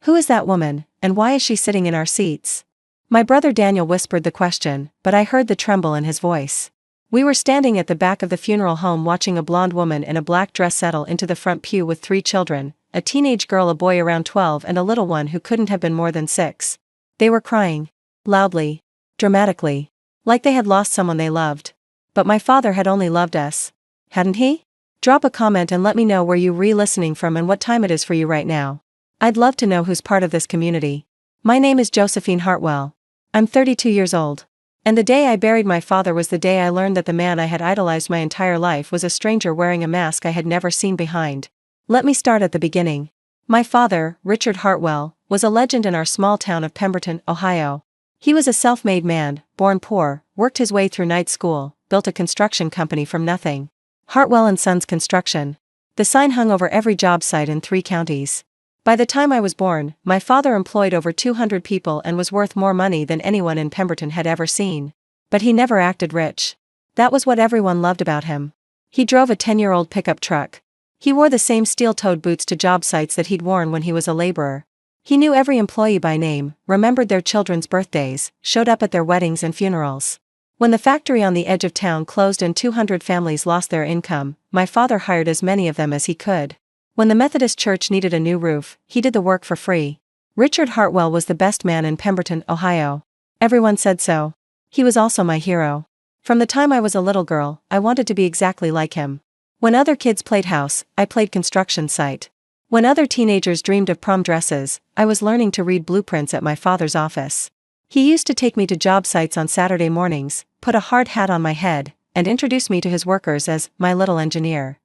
Who is that woman, and why is she sitting in our seats? My brother Daniel whispered the question, but I heard the tremble in his voice. We were standing at the back of the funeral home watching a blonde woman in a black dress settle into the front pew with 3 children, a teenage girl, a boy around 12 and a little one who couldn't have been more than 6. They were crying. Loudly. Dramatically. Like they had lost someone they loved. But my father had only loved us. Hadn't he? Drop a comment and let me know where you're re-listening from and what time it is for you right now. I'd love to know who's part of this community. My name is Josephine Hartwell. I'm 32 years old. And the day I buried my father was the day I learned that the man I had idolized my entire life was a stranger wearing a mask I had never seen behind. Let me start at the beginning. My father, Richard Hartwell, was a legend in our small town of Pemberton, Ohio. He was a self-made man, born poor, worked his way through night school, built a construction company from nothing. Hartwell and Sons Construction. The sign hung over every job site in 3 counties. By the time I was born, my father employed over 200 people and was worth more money than anyone in Pemberton had ever seen. But he never acted rich. That was what everyone loved about him. He drove a 10-year-old pickup truck. He wore the same steel-toed boots to job sites that he'd worn when he was a laborer. He knew every employee by name, remembered their children's birthdays, showed up at their weddings and funerals. When the factory on the edge of town closed and 200 families lost their income, my father hired as many of them as he could. When the Methodist Church needed a new roof, he did the work for free. Richard Hartwell was the best man in Pemberton, Ohio. Everyone said so. He was also my hero. From the time I was a little girl, I wanted to be exactly like him. When other kids played house, I played construction site. When other teenagers dreamed of prom dresses, I was learning to read blueprints at my father's office. He used to take me to job sites on Saturday mornings, put a hard hat on my head, and introduce me to his workers as my little engineer.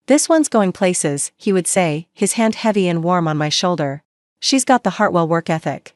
"This one's going places," he would say, his hand heavy and warm on my shoulder. "She's got the Hartwell work ethic."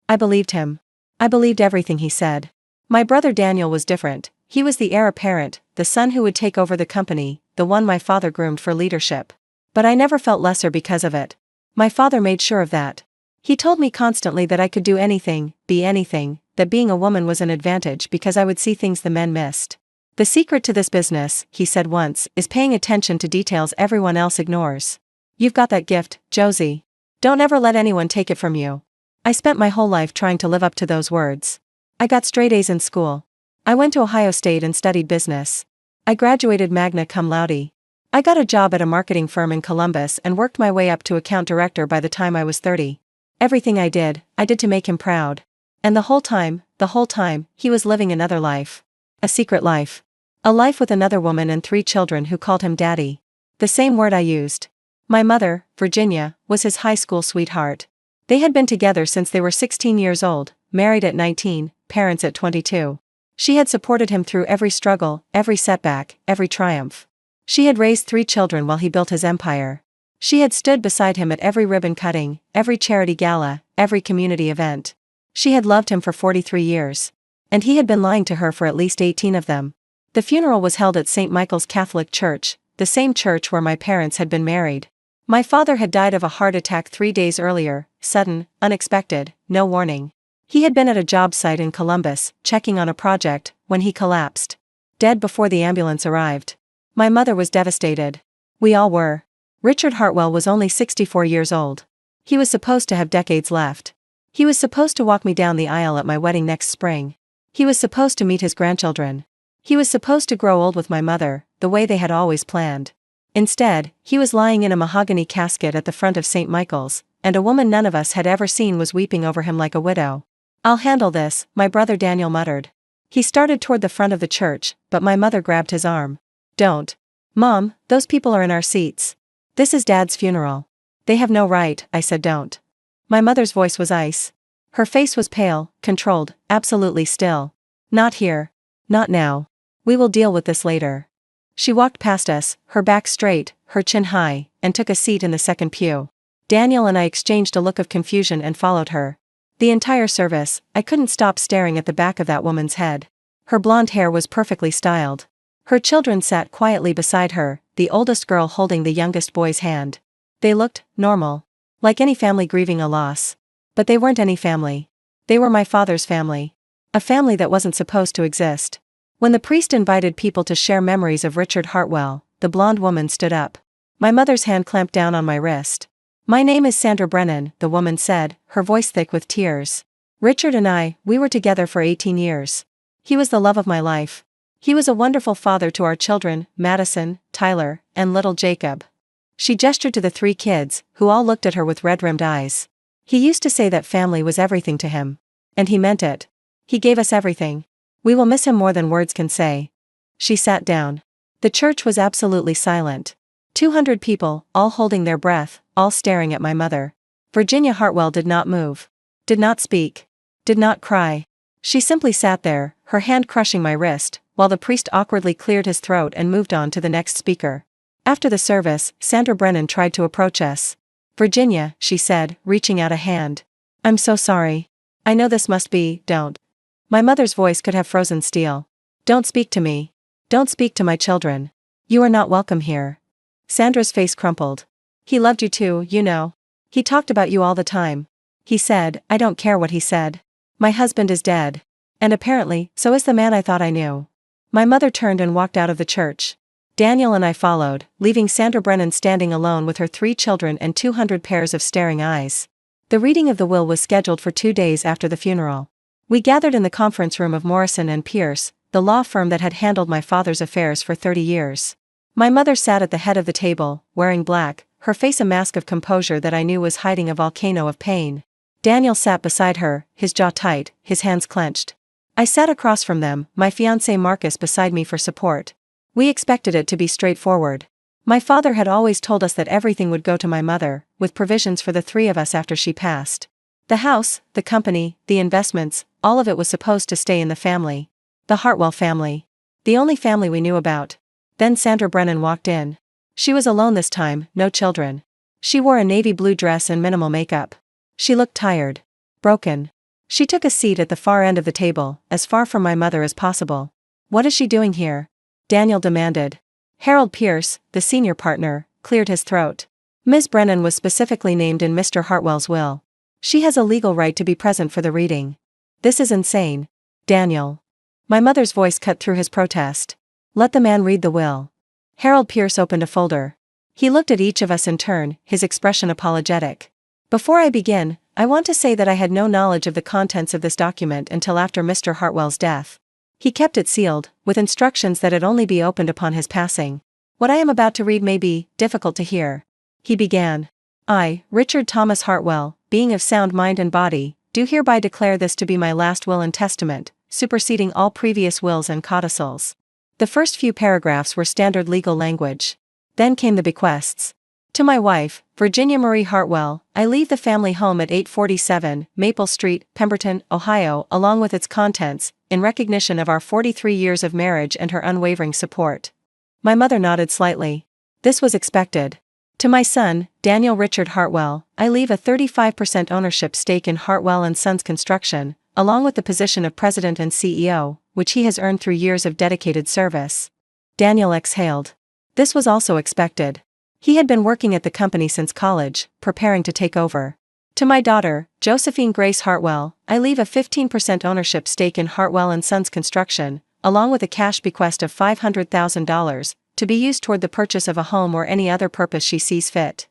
I believed him. I believed everything he said. My brother Daniel was different. He was the heir apparent, the son who would take over the company, the one my father groomed for leadership. But I never felt lesser because of it. My father made sure of that. He told me constantly that I could do anything, be anything, that being a woman was an advantage because I would see things the men missed. "The secret to this business," he said once, "is paying attention to details everyone else ignores. You've got that gift, Josie. Don't ever let anyone take it from you." I spent my whole life trying to live up to those words. I got straight A's in school. I went to Ohio State and studied business. I graduated magna cum laude. I got a job at a marketing firm in Columbus and worked my way up to account director by the time I was 30. Everything I did to make him proud. And the whole time, he was living another life. A secret life. A life with another woman and 3 children who called him daddy. The same word I used. My mother, Virginia, was his high school sweetheart. They had been together since they were 16 years old, married at 19, parents at 22. She had supported him through every struggle, every setback, every triumph. She had raised 3 children while he built his empire. She had stood beside him at every ribbon cutting, every charity gala, every community event. She had loved him for 43 years. And he had been lying to her for at least 18 of them. The funeral was held at St. Michael's Catholic Church, the same church where my parents had been married. My father had died of a heart attack 3 days earlier, sudden, unexpected, no warning. He had been at a job site in Columbus, checking on a project, when he collapsed. Dead before the ambulance arrived. My mother was devastated. We all were. Richard Hartwell was only 64 years old. He was supposed to have decades left. He was supposed to walk me down the aisle at my wedding next spring. He was supposed to meet his grandchildren. He was supposed to grow old with my mother, the way they had always planned. Instead, he was lying in a mahogany casket at the front of St. Michael's, and a woman none of us had ever seen was weeping over him like a widow. "I'll handle this," my brother Daniel muttered. He started toward the front of the church, but my mother grabbed his arm. "Don't. Mom, those people are in our seats. This is Dad's funeral. They have no right," I said. "Don't." My mother's voice was ice. Her face was pale, controlled, absolutely still. "Not here. Not now. We will deal with this later." She walked past us, her back straight, her chin high, and took a seat in the second pew. Daniel and I exchanged a look of confusion and followed her. The entire service, I couldn't stop staring at the back of that woman's head. Her blonde hair was perfectly styled. Her children sat quietly beside her, the oldest girl holding the youngest boy's hand. They looked normal. Like any family grieving a loss. But they weren't any family. They were my father's family. A family that wasn't supposed to exist. When the priest invited people to share memories of Richard Hartwell, the blonde woman stood up. My mother's hand clamped down on my wrist. My name is Sandra Brennan, the woman said, her voice thick with tears. Richard and I, we were together for 18 years. He was the love of my life. He was a wonderful father to our children, Madison, Tyler, and little Jacob. She gestured to the 3 kids, who all looked at her with red-rimmed eyes. He used to say that family was everything to him. And he meant it. He gave us everything. We will miss him more than words can say. She sat down. The church was absolutely silent. 200 people, all holding their breath, all staring at my mother. Virginia Hartwell did not move. Did not speak. Did not cry. She simply sat there, her hand crushing my wrist, while the priest awkwardly cleared his throat and moved on to the next speaker. After the service, Sandra Brennan tried to approach us. Virginia, she said, reaching out a hand. I'm so sorry. I know this must be, don't. My mother's voice could have frozen steel. Don't speak to me. Don't speak to my children. You are not welcome here. Sandra's face crumpled. He loved you too, you know. He talked about you all the time. He said, I don't care what he said. My husband is dead. And apparently, so is the man I thought I knew. My mother turned and walked out of the church. Daniel and I followed, leaving Sandra Brennan standing alone with her 3 children and 200 pairs of staring eyes. The reading of the will was scheduled for 2 days after the funeral. We gathered in the conference room of Morrison and Pierce, the law firm that had handled my father's affairs for 30 years. My mother sat at the head of the table, wearing black, her face a mask of composure that I knew was hiding a volcano of pain. Daniel sat beside her, his jaw tight, his hands clenched. I sat across from them, my fiancé Marcus beside me for support. We expected it to be straightforward. My father had always told us that everything would go to my mother, with provisions for the 3 of us after she passed. The house, the company, the investments, all of it was supposed to stay in the family. The Hartwell family. The only family we knew about. Then Sandra Brennan walked in. She was alone this time, no children. She wore a navy blue dress and minimal makeup. She looked tired. Broken. She took a seat at the far end of the table, as far from my mother as possible. What is she doing here? Daniel demanded. Harold Pierce, the senior partner, cleared his throat. Ms. Brennan was specifically named in Mr. Hartwell's will. She has a legal right to be present for the reading. This is insane. Daniel. My mother's voice cut through his protest. Let the man read the will. Harold Pierce opened a folder. He looked at each of us in turn, his expression apologetic. Before I begin, I want to say that I had no knowledge of the contents of this document until after Mr. Hartwell's death. He kept it sealed, with instructions that it only be opened upon his passing. What I am about to read may be difficult to hear. He began. I, Richard Thomas Hartwell, being of sound mind and body, do hereby declare this to be my last will and testament, superseding all previous wills and codicils. The first few paragraphs were standard legal language. Then came the bequests. To my wife, Virginia Marie Hartwell, I leave the family home at 847 Maple Street, Pemberton, Ohio, along with its contents, in recognition of our 43 years of marriage and her unwavering support. My mother nodded slightly. This was expected. To my son, Daniel Richard Hartwell, I leave a 35% ownership stake in Hartwell & Sons Construction, along with the position of president and CEO, which he has earned through years of dedicated service. Daniel exhaled. This was also expected. He had been working at the company since college, preparing to take over. To my daughter, Josephine Grace Hartwell, I leave a 15% ownership stake in Hartwell & Sons Construction, along with a cash bequest of $500,000, to be used toward the purchase of a home or any other purpose she sees fit.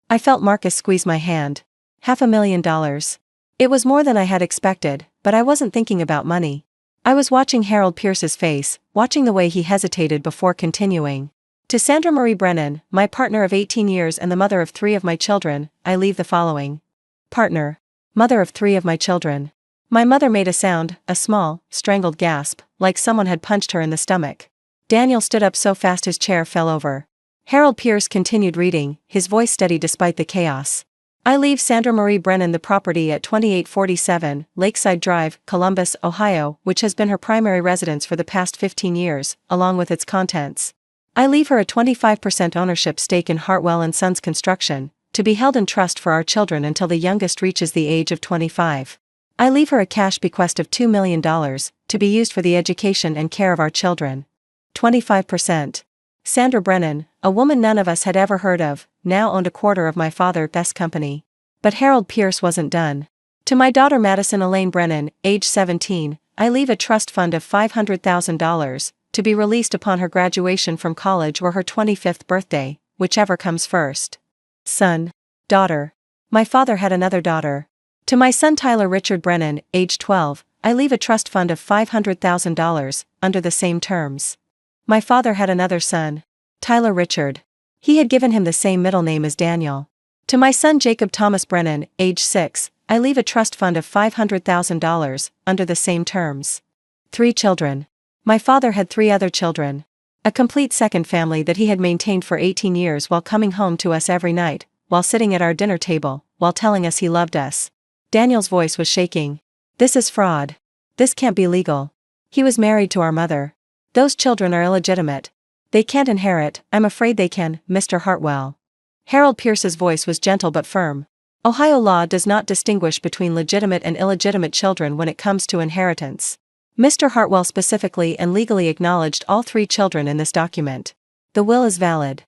I felt Marcus squeeze my hand. $500,000. It was more than I had expected, but I wasn't thinking about money. I was watching Harold Pierce's face, watching the way he hesitated before continuing. To Sandra Marie Brennan, my partner of 18 years and the mother of 3 of my children, I leave the following. Partner. Mother of 3 of my children. My mother made a sound, a small, strangled gasp, like someone had punched her in the stomach. Daniel stood up so fast his chair fell over. Harold Pierce continued reading, his voice steady despite the chaos. I leave Sandra Marie Brennan the property at 2847 Lakeside Drive, Columbus, Ohio, which has been her primary residence for the past 15 years, along with its contents. I leave her a 25% ownership stake in Hartwell & Sons Construction, to be held in trust for our children until the youngest reaches the age of 25. I leave her a cash bequest of $2 million, to be used for the education and care of our children. 25%. Sandra Brennan, a woman none of us had ever heard of, now owned a quarter of my father's company. But Harold Pierce wasn't done. To my daughter Madison Elaine Brennan, age 17, I leave a trust fund of $500,000, to be released upon her graduation from college or her 25th birthday, whichever comes first. Son. Daughter. My father had another daughter. To my son Tyler Richard Brennan, age 12, I leave a trust fund of $500,000, under the same terms. My father had another son. Tyler Richard. He had given him the same middle name as Daniel. To my son Jacob Thomas Brennan, age 6, I leave a trust fund of $500,000, under the same terms. 3 children. My father had 3 other children. A complete second family that he had maintained for 18 years while coming home to us every night, while sitting at our dinner table, while telling us he loved us. Daniel's voice was shaking. This is fraud. This can't be legal. He was married to our mother. Those children are illegitimate. They can't inherit. I'm afraid they can, Mr. Hartwell. Harold Pierce's voice was gentle but firm. Ohio law does not distinguish between legitimate and illegitimate children when it comes to inheritance. Mr. Hartwell specifically and legally acknowledged all 3 children in this document. The will is valid.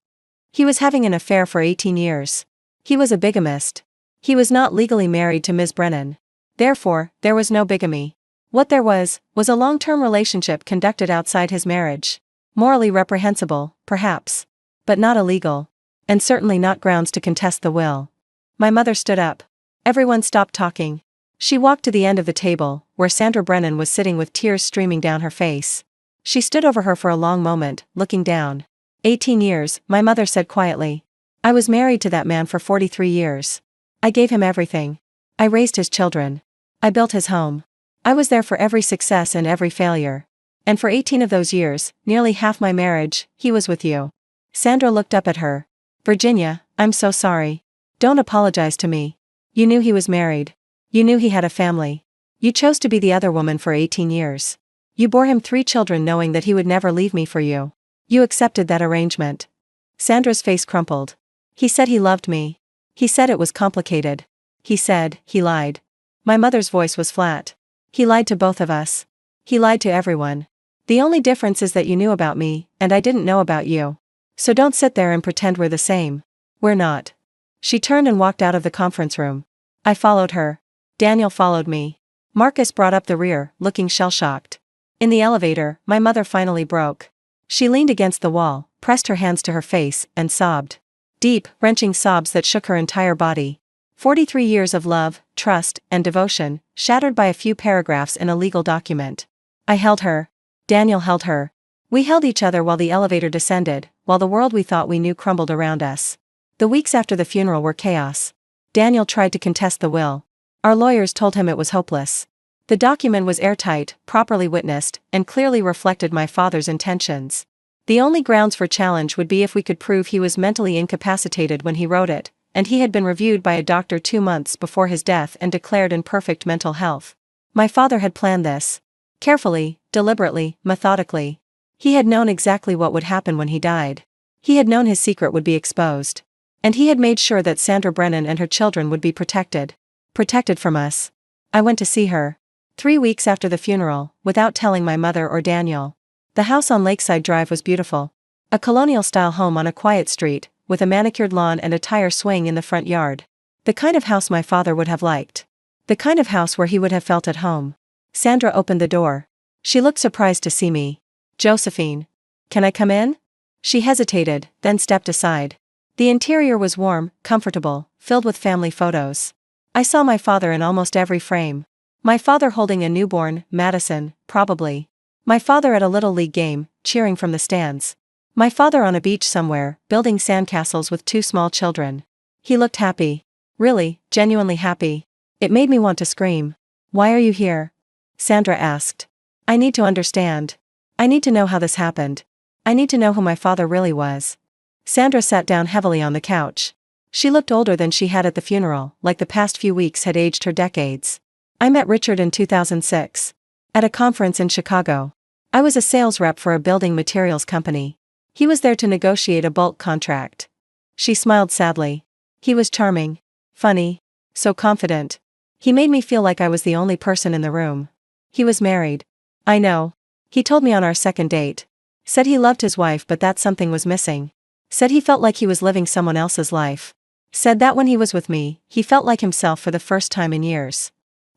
He was having an affair for 18 years. He was a bigamist. He was not legally married to Ms. Brennan. Therefore, there was no bigamy. What there was a long-term relationship conducted outside his marriage. Morally reprehensible, perhaps. But not illegal. And certainly not grounds to contest the will. My mother stood up. Everyone stopped talking. She walked to the end of the table, where Sandra Brennan was sitting with tears streaming down her face. She stood over her for a long moment, looking down. 18 years, my mother said quietly. I was married to that man for 43 years. I gave him everything. I raised his children. I built his home. I was there for every success and every failure. And for 18 of those years, nearly half my marriage, he was with you. Sandra looked up at her. Virginia, I'm so sorry. Don't apologize to me. You knew he was married. You knew he had a family. You chose to be the other woman for 18 years. You bore him 3 children knowing that he would never leave me for you. You accepted that arrangement. Sandra's face crumpled. He said he loved me. He said it was complicated. He said, he lied. My mother's voice was flat. He lied to both of us. He lied to everyone. The only difference is that you knew about me, and I didn't know about you. So don't sit there and pretend we're the same. We're not. She turned and walked out of the conference room. I followed her. Daniel followed me. Marcus brought up the rear, looking shell-shocked. In the elevator, my mother finally broke. She leaned against the wall, pressed her hands to her face, and sobbed. Deep, wrenching sobs that shook her entire body. 43 years of love, trust, and devotion, shattered by a few paragraphs in a legal document. I held her. Daniel held her. We held each other while the elevator descended, while the world we thought we knew crumbled around us. The weeks after the funeral were chaos. Daniel tried to contest the will. Our lawyers told him it was hopeless. The document was airtight, properly witnessed, and clearly reflected my father's intentions. The only grounds for challenge would be if we could prove he was mentally incapacitated when he wrote it, and he had been reviewed by a doctor 2 months before his death and declared in perfect mental health. My father had planned this. Carefully, deliberately, methodically. He had known exactly what would happen when he died. He had known his secret would be exposed. And he had made sure that Sandra Brennan and her children would be protected. Protected from us. I went to see her. 3 weeks after the funeral, without telling my mother or Daniel. The house on Lakeside Drive was beautiful. A colonial-style home on a quiet street, with a manicured lawn and a tire swing in the front yard. The kind of house my father would have liked. The kind of house where he would have felt at home. Sandra opened the door. She looked surprised to see me. Josephine. Can I come in? She hesitated, then stepped aside. The interior was warm, comfortable, filled with family photos. I saw my father in almost every frame. My father holding a newborn, Madison, probably. My father at a Little League game, cheering from the stands. My father on a beach somewhere, building sandcastles with 2 small children. He looked happy. Really, genuinely happy. It made me want to scream. Why are you here? Sandra asked. I need to understand. I need to know how this happened. I need to know who my father really was. Sandra sat down heavily on the couch. She looked older than she had at the funeral, like the past few weeks had aged her decades. I met Richard in 2006. At a conference in Chicago. I was a sales rep for a building materials company. He was there to negotiate a bulk contract. She smiled sadly. He was charming. Funny. So confident. He made me feel like I was the only person in the room. He was married. I know. He told me on our second date. Said he loved his wife but that something was missing. Said he felt like he was living someone else's life. Said that when he was with me, he felt like himself for the first time in years.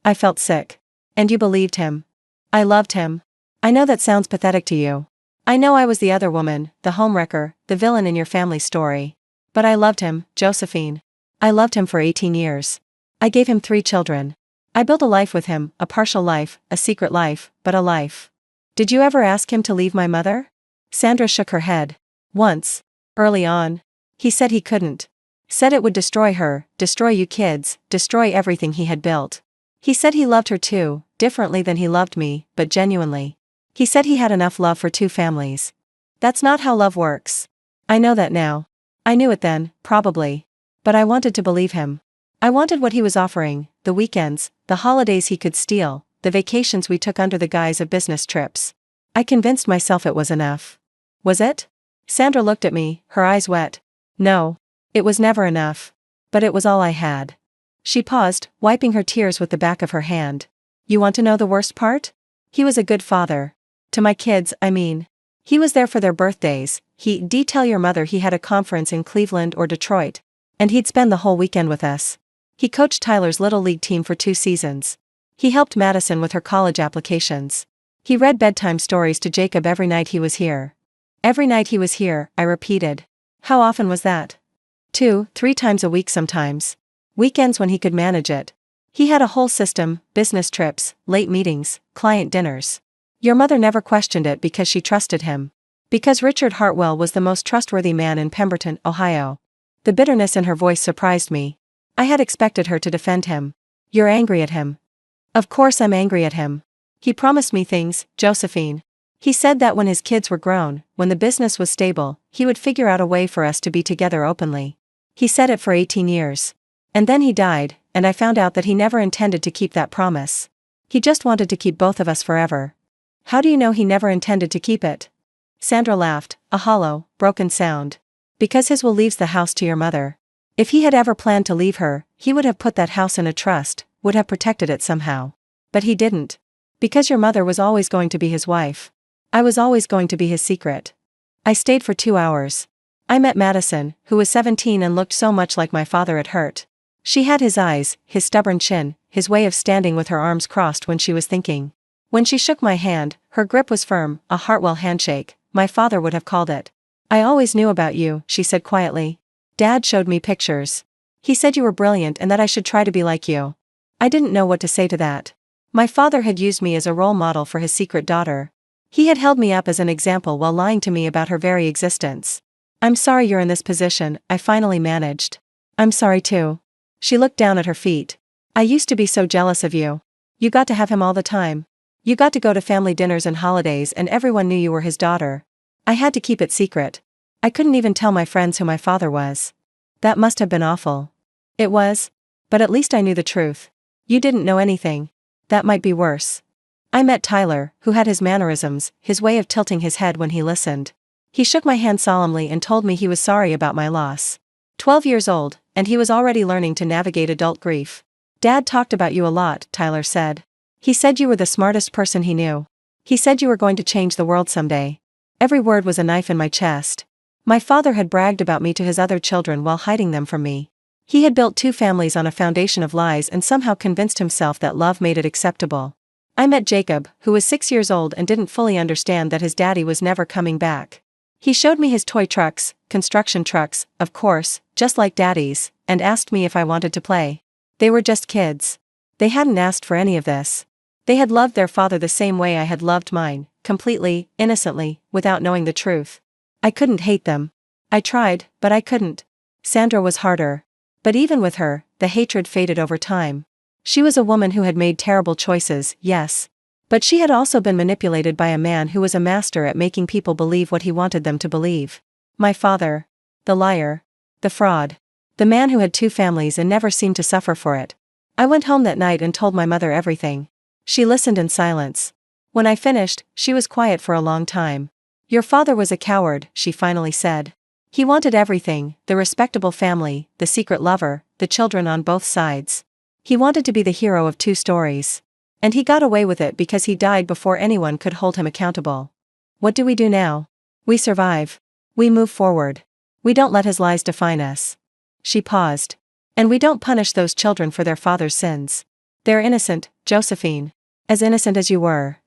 I felt sick. And you believed him. I loved him. I know that sounds pathetic to you. I know I was the other woman, the homewrecker, the villain in your family story. But I loved him, Josephine. I loved him for 18 years. I gave him 3 children. I built a life with him, a partial life, a secret life, but a life. Did you ever ask him to leave my mother? Sandra shook her head. Once. Early on. He said he couldn't. Said it would destroy her, destroy you kids, destroy everything he had built. He said he loved her too, differently than he loved me, but genuinely. He said he had enough love for 2 families. That's not how love works. I know that now. I knew it then, probably. But I wanted to believe him. I wanted what he was offering, the weekends, the holidays he could steal, the vacations we took under the guise of business trips. I convinced myself it was enough. Was it? Sandra looked at me, her eyes wet. No. It was never enough. But it was all I had. She paused, wiping her tears with the back of her hand. You want to know the worst part? He was a good father. To my kids, I mean. He was there for their birthdays. He'd tell your mother he had a conference in Cleveland or Detroit. And he'd spend the whole weekend with us. He coached Tyler's Little League team for 2 seasons. He helped Madison with her college applications. He read bedtime stories to Jacob every night he was here. Every night he was here, I repeated. How often was that? 2, 3 times a week sometimes. Weekends when he could manage it. He had a whole system, business trips, late meetings, client dinners. Your mother never questioned it because she trusted him. Because Richard Hartwell was the most trustworthy man in Pemberton, Ohio. The bitterness in her voice surprised me. I had expected her to defend him. You're angry at him. Of course I'm angry at him. He promised me things, Josephine. He said that when his kids were grown, when the business was stable, he would figure out a way for us to be together openly. He said it for 18 years. And then he died, and I found out that he never intended to keep that promise. He just wanted to keep both of us forever. How do you know he never intended to keep it? Sandra laughed, a hollow, broken sound. Because his will leaves the house to your mother. If he had ever planned to leave her, he would have put that house in a trust, would have protected it somehow. But he didn't. Because your mother was always going to be his wife. I was always going to be his secret. I stayed for 2 hours. I met Madison, who was 17 and looked so much like my father it hurt. She had his eyes, his stubborn chin, his way of standing with her arms crossed when she was thinking. When she shook my hand, her grip was firm, a Hartwell handshake, my father would have called it. I always knew about you, she said quietly. Dad showed me pictures. He said you were brilliant and that I should try to be like you. I didn't know what to say to that. My father had used me as a role model for his secret daughter. He had held me up as an example while lying to me about her very existence. I'm sorry you're in this position, I finally managed. I'm sorry too. She looked down at her feet. I used to be so jealous of you. You got to have him all the time. You got to go to family dinners and holidays and everyone knew you were his daughter. I had to keep it secret. I couldn't even tell my friends who my father was. That must have been awful. It was. But at least I knew the truth. You didn't know anything. That might be worse. I met Tyler, who had his mannerisms, his way of tilting his head when he listened. He shook my hand solemnly and told me he was sorry about my loss. 12 years old, and he was already learning to navigate adult grief. Dad talked about you a lot, Tyler said. He said you were the smartest person he knew. He said you were going to change the world someday. Every word was a knife in my chest. My father had bragged about me to his other children while hiding them from me. He had built 2 families on a foundation of lies and somehow convinced himself that love made it acceptable. I met Jacob, who was 6 years old and didn't fully understand that his daddy was never coming back. He showed me his toy trucks, construction trucks, of course, just like daddy's, and asked me if I wanted to play. They were just kids. They hadn't asked for any of this. They had loved their father the same way I had loved mine, completely, innocently, without knowing the truth. I couldn't hate them. I tried, but I couldn't. Sandra was harder. But even with her, the hatred faded over time. She was a woman who had made terrible choices, yes. But she had also been manipulated by a man who was a master at making people believe what he wanted them to believe. My father. The liar. The fraud. The man who had 2 families and never seemed to suffer for it. I went home that night and told my mother everything. She listened in silence. When I finished, she was quiet for a long time. Your father was a coward, she finally said. He wanted everything, the respectable family, the secret lover, the children on both sides. He wanted to be the hero of 2 stories. And he got away with it because he died before anyone could hold him accountable. What do we do now? We survive. We move forward. We don't let his lies define us. She paused. And we don't punish those children for their father's sins. They're innocent, Josephine. As innocent as you were.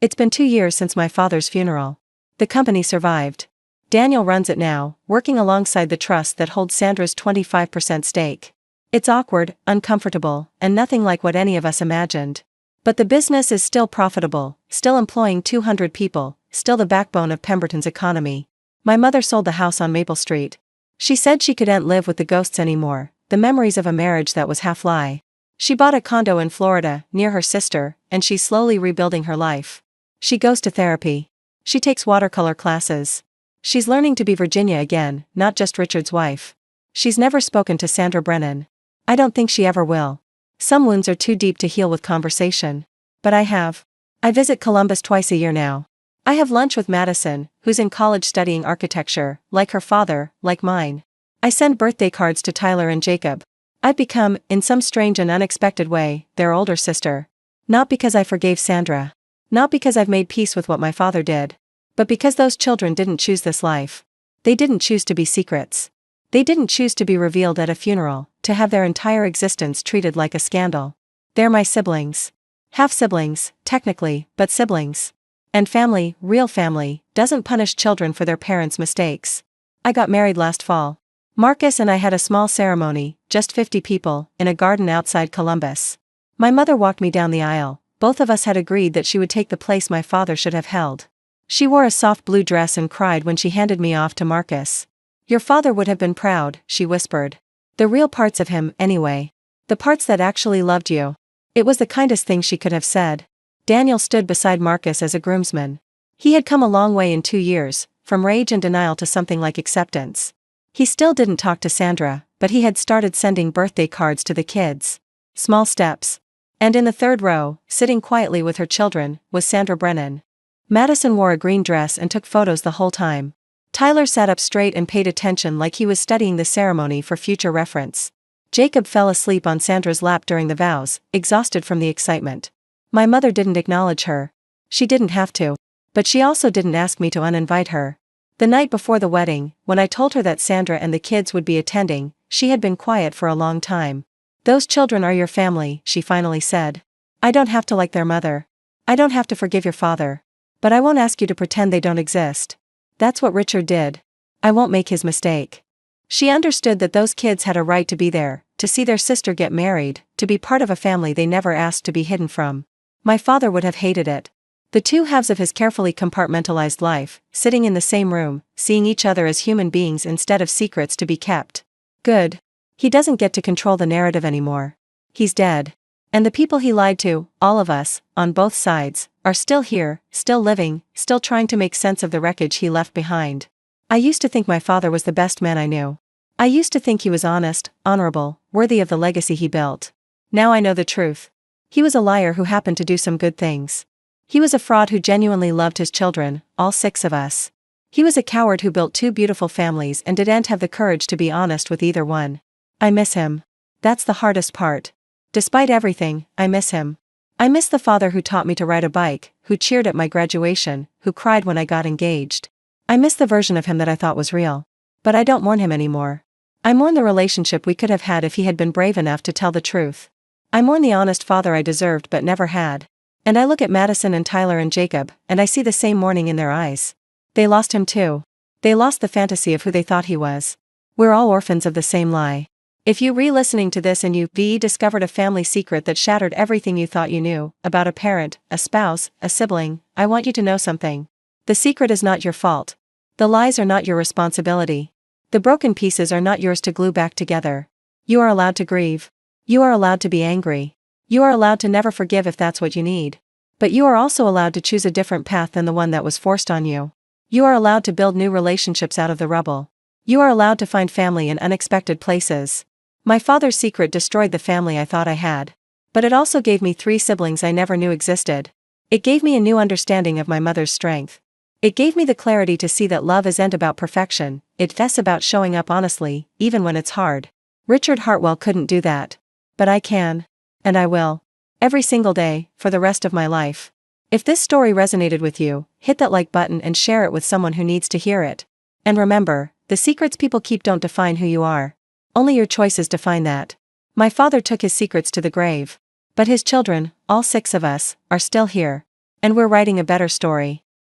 It's been 2 years since my father's funeral. The company survived. Daniel runs it now, working alongside the trust that holds Sandra's 25% stake. It's awkward, uncomfortable, and nothing like what any of us imagined. But the business is still profitable, still employing 200 people, still the backbone of Pemberton's economy. My mother sold the house on Maple Street. She said she couldn't live with the ghosts anymore, the memories of a marriage that was half lie. She bought a condo in Florida, near her sister, and she's slowly rebuilding her life. She goes to therapy. She takes watercolor classes. She's learning to be Virginia again, not just Richard's wife. She's never spoken to Sandra Brennan. I don't think she ever will. Some wounds are too deep to heal with conversation. But I have. I visit Columbus twice a year now. I have lunch with Madison, who's in college studying architecture, like her father, like mine. I send birthday cards to Tyler and Jacob. I've become, in some strange and unexpected way, their older sister. Not because I forgave Sandra. Not because I've made peace with what my father did. But because those children didn't choose this life. They didn't choose to be secrets. They didn't choose to be revealed at a funeral, to have their entire existence treated like a scandal. They're my siblings. Half-siblings, technically, but siblings. And family, real family, doesn't punish children for their parents' mistakes. I got married last fall. Marcus and I had a small ceremony, just 50 people, in a garden outside Columbus. My mother walked me down the aisle. Both of us had agreed that she would take the place my father should have held. She wore a soft blue dress and cried when she handed me off to Marcus. Your father would have been proud, she whispered. The real parts of him, anyway. The parts that actually loved you. It was the kindest thing she could have said. Daniel stood beside Marcus as a groomsman. He had come a long way in 2 years, from rage and denial to something like acceptance. He still didn't talk to Sandra, but he had started sending birthday cards to the kids. Small steps. And in the third row, sitting quietly with her children, was Sandra Brennan. Madison wore a green dress and took photos the whole time. Tyler sat up straight and paid attention like he was studying the ceremony for future reference. Jacob fell asleep on Sandra's lap during the vows, exhausted from the excitement. My mother didn't acknowledge her. She didn't have to. But she also didn't ask me to uninvite her. The night before the wedding, when I told her that Sandra and the kids would be attending, she had been quiet for a long time. Those children are your family, she finally said. I don't have to like their mother. I don't have to forgive your father. But I won't ask you to pretend they don't exist. That's what Richard did. I won't make his mistake. She understood that those kids had a right to be there, to see their sister get married, to be part of a family they never asked to be hidden from. My father would have hated it. The two halves of his carefully compartmentalized life, sitting in the same room, seeing each other as human beings instead of secrets to be kept. Good. He doesn't get to control the narrative anymore. He's dead. And the people he lied to, all of us, on both sides, are still here, still living, still trying to make sense of the wreckage he left behind. I used to think my father was the best man I knew. I used to think he was honest, honorable, worthy of the legacy he built. Now I know the truth. He was a liar who happened to do some good things. He was a fraud who genuinely loved his children, all 6 of us. He was a coward who built 2 beautiful families and didn't have the courage to be honest with either one. I miss him. That's the hardest part. Despite everything, I miss him. I miss the father who taught me to ride a bike, who cheered at my graduation, who cried when I got engaged. I miss the version of him that I thought was real. But I don't mourn him anymore. I mourn the relationship we could have had if he had been brave enough to tell the truth. I mourn the honest father I deserved but never had. And I look at Madison and Tyler and Jacob, and I see the same mourning in their eyes. They lost him too. They lost the fantasy of who they thought he was. We're all orphans of the same lie. If you re-listening to this and you discovered a family secret that shattered everything you thought you knew, about a parent, a spouse, a sibling, I want you to know something. The secret is not your fault. The lies are not your responsibility. The broken pieces are not yours to glue back together. You are allowed to grieve. You are allowed to be angry. You are allowed to never forgive if that's what you need. But you are also allowed to choose a different path than the one that was forced on you. You are allowed to build new relationships out of the rubble. You are allowed to find family in unexpected places. My father's secret destroyed the family I thought I had. But it also gave me 3 siblings I never knew existed. It gave me a new understanding of my mother's strength. It gave me the clarity to see that love isn't about perfection, it's about showing up honestly, even when it's hard. Richard Hartwell couldn't do that. But I can. And I will. Every single day, for the rest of my life. If this story resonated with you, hit that like button and share it with someone who needs to hear it. And remember, the secrets people keep don't define who you are. Only your choices define that. My father took his secrets to the grave. But his children, all 6 of us, are still here. And we're writing a better story.